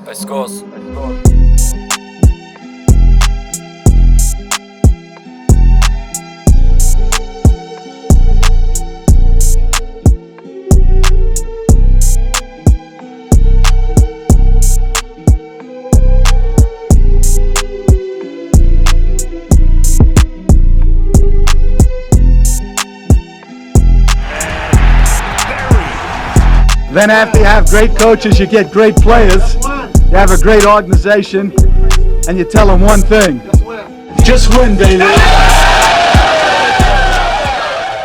Pescoço. Then after you have great coaches, you get great players, you have a great organization, and you tell them one thing: just win, baby.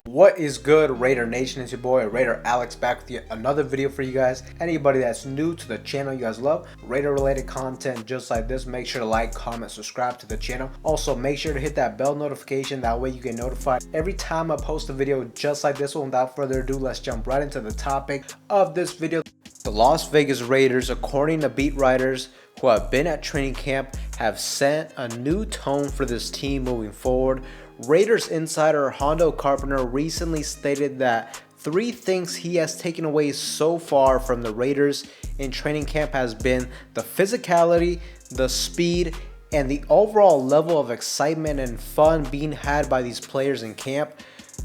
What is good, Raider Nation? It's your boy Raider Alex back with yet another video for you guys. Anybody that's new to the channel, you guys love Raider related content just like this, make sure to like, comment, subscribe to the channel. Also make sure to hit that bell notification, that way you get notified every time I post a video just like this one. Without further ado, let's jump right into the topic of this video. The Las Vegas Raiders, according to beat writers who have been at training camp, have set a new tone for this team moving forward. Raiders insider Hondo Carpenter recently stated that 3 things he has taken away so far from the Raiders in training camp has been the physicality, the speed, and the overall level of excitement and fun being had by these players in camp.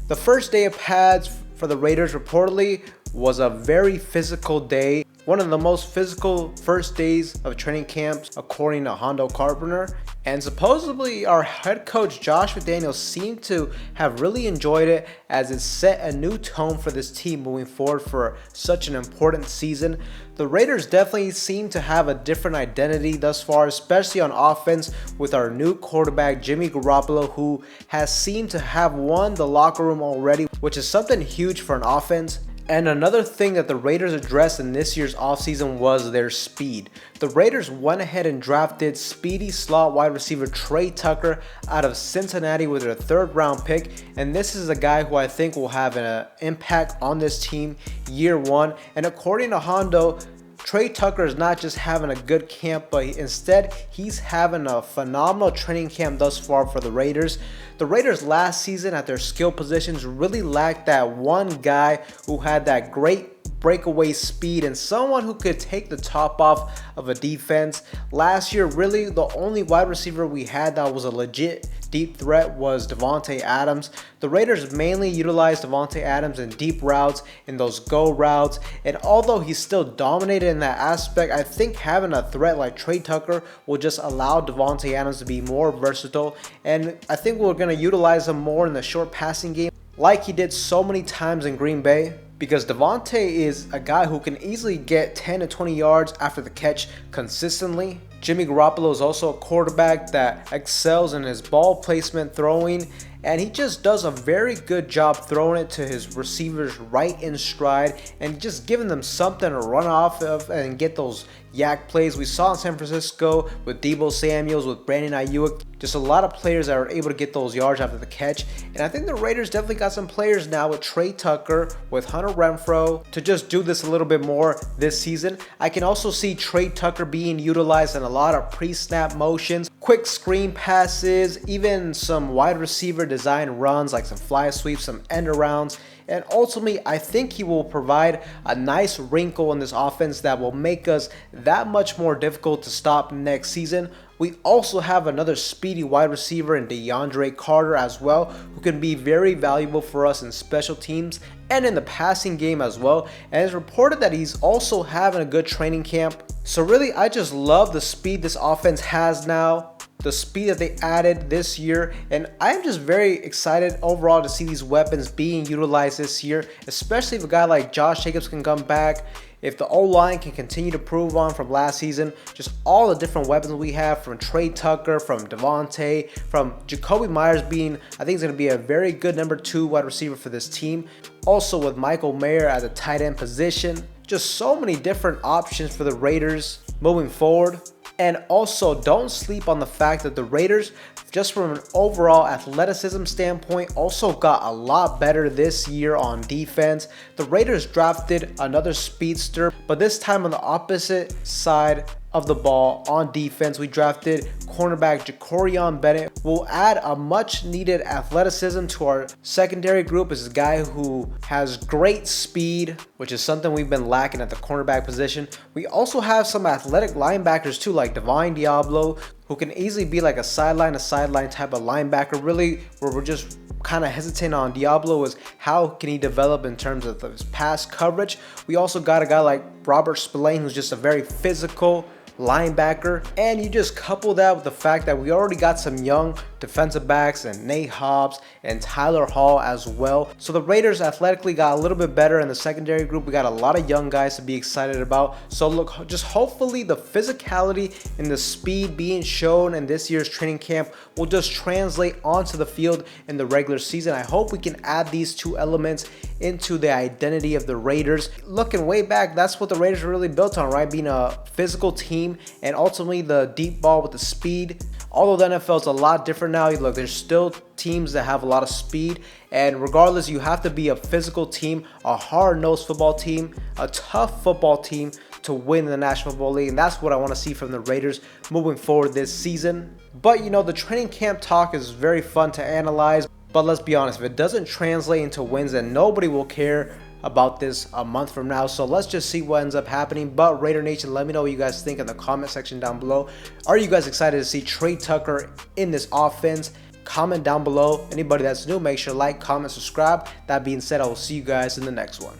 The first day of pads for the Raiders reportedly was a very physical day, one of the most physical first days of training camps according to Hondo Carpenter. And supposedly our head coach Josh McDaniels seemed to have really enjoyed it, as it set a new tone for this team moving forward for such an important season. The Raiders definitely seem to have a different identity thus far, especially on offense with our new quarterback Jimmy Garoppolo, who has seemed to have won the locker room already, which is something huge for an offense. And another thing that the Raiders addressed in this year's offseason was their speed. The Raiders went ahead and drafted speedy slot wide receiver Trey Tucker out of Cincinnati with their 3rd round pick. And this is a guy who I think will have an impact on this team year 1. And according to Hondo, Trey Tucker is not just having a good camp, but instead he's having a phenomenal training camp thus far for the Raiders. The Raiders last season at their skill positions really lacked that one guy who had that great breakaway speed and someone who could take the top off of a defense. Last year, really the only wide receiver we had that was a legit deep threat was Davante Adams. The Raiders mainly utilized Davante Adams in deep routes, in those go routes, and although he's still dominated in that aspect, I think having a threat like Trey Tucker will just allow Davante Adams to be more versatile, and I think we're going to utilize him more in the short passing game like he did so many times in Green Bay, because Davante is a guy who can easily get 10 to 20 yards after the catch consistently. Jimmy Garoppolo is also a quarterback that excels in his ball placement, throwing, and he just does a very good job throwing it to his receivers right in stride and just giving them something to run off of and get those yak plays. We saw in San Francisco with Deebo Samuels, with Brandon Ayuk, just a lot of players that are able to get those yards after the catch. And I think the Raiders definitely got some players now with Trey Tucker, with Hunter Renfrow, to just do this a little bit more this season. I can also see Trey Tucker being utilized in a lot of pre-snap motions, quick screen passes, even some wide receiver design runs like some fly sweeps, some end arounds. And ultimately, I think he will provide a nice wrinkle in this offense that will make us that much more difficult to stop next season. We also have another speedy wide receiver in DeAndre Carter as well, who can be very valuable for us in special teams and in the passing game as well. And it's reported that he's also having a good training camp. So really, I just love the speed this offense has now, the speed that they added this year, and I'm just very excited overall to see these weapons being utilized this year, especially if a guy like Josh Jacobs can come back, if the O-line can continue to prove on from last season, just all the different weapons we have from Trey Tucker, from Davante, from Jacoby Myers being, I think he's going to be a very good number 2 wide receiver for this team. Also with Michael Mayer at the tight end position, just so many different options for the Raiders moving forward. And also, don't sleep on the fact that the Raiders, just from an overall athleticism standpoint, also got a lot better this year on defense. The Raiders drafted another speedster, but this time on the opposite side of the ball on defense. We drafted cornerback Jacorian Bennett. We'll add a much needed athleticism to our secondary group. This is a guy who has great speed, which is something we've been lacking at the cornerback position. We also have some athletic linebackers too, like Divine Diablo, who can easily be like a sideline type of linebacker. Really, where we're just kind of hesitant on Diablo is how can he develop in terms of his pass coverage. We also got a guy like Robert Spillane, who's just a very physical linebacker, and you just couple that with the fact that we already got some young defensive backs and Nate Hobbs and Tyler Hall as well. So the Raiders athletically got a little bit better in the secondary group. We got a lot of young guys to be excited about. So look, just hopefully the physicality and the speed being shown in this year's training camp will just translate onto the field in the regular season. I hope we can add these two elements into the identity of the Raiders. Looking way back, that's what the Raiders were really built on, right? Being a physical team and ultimately the deep ball with the speed. Although the NFL is a lot different now, look, there's still teams that have a lot of speed, and regardless, you have to be a physical team, a hard-nosed football team, a tough football team to win the National Football League, and that's what I want to see from the Raiders moving forward this season. But you know, the training camp talk is very fun to analyze, but let's be honest, if it doesn't translate into wins, then nobody will care about this a month from now. So let's just see what ends up happening. But Raider Nation, let me know what you guys think in the comment section down below. Are you guys excited to see Tre Tucker in this offense? Comment down below. Anybody that's new, make sure to like, comment, subscribe. That being said, I will see you guys in the next one.